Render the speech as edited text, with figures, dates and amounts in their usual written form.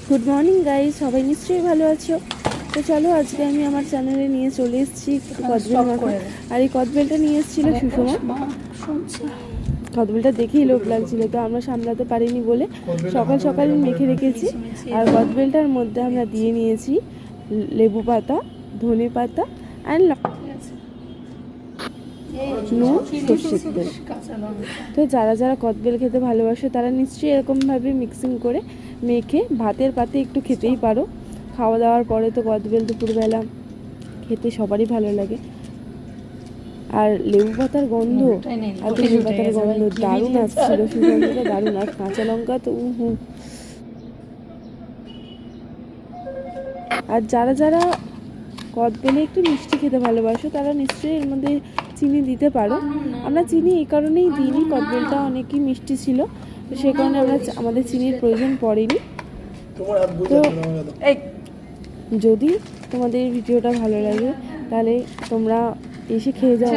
Good morning guys, সবাই নিশ্চয়ই ভালো আছো। তো চলো আজকে আমি আমার চ্যানেলে নিয়ে চলে এসেছি একটু কদবেল মাখা। আর এই কদবেলটা নিয়ে এসেছিলো সুষমা। কদবেলটা দেখেই লোভ লাগছিল, তো আমরা সামলাতে পারিনি বলে সকাল সকাল মেখে রেখেছি। আর কদবেলটার মধ্যে আমরা দিয়ে নিয়েছি লেবু পাতা, ধনে পাতা আর নুন, সর্ষের তেল। তো যারা যারা কদবেল খেতে ভালোবাসে তারা নিশ্চয়ই এরকমভাবে মিক্সিং করে মেখে ভাতের পাতে একটু খেতেই পারো। খাওয়া দাওয়ার পরে তো কদবেল দুপুরবেলা খেতে সবারই ভালো লাগে। আর লেবু পাতার গন্ধ আর ধনে পাতার গন্ধ দারুণ আসছিল, সুগন্ধটা দারুণ। আর কাঁচা লঙ্কা তো আর যারা যারা কদবেলে একটু মিষ্টি খেতে ভালোবাসো তারা নিশ্চয়ই এর মধ্যে চিনি দিতে পারো। আমরা চিনি এই কারণেই দিইনি, কদবেলটা অনেকই মিষ্টি ছিল, তো সেই কারণে আমাদের চিনির প্রয়োজন পড়েনি। তো যদি তোমাদের ভিডিওটা ভালো লাগে তাহলে তোমরা এসে খেয়ে যাও।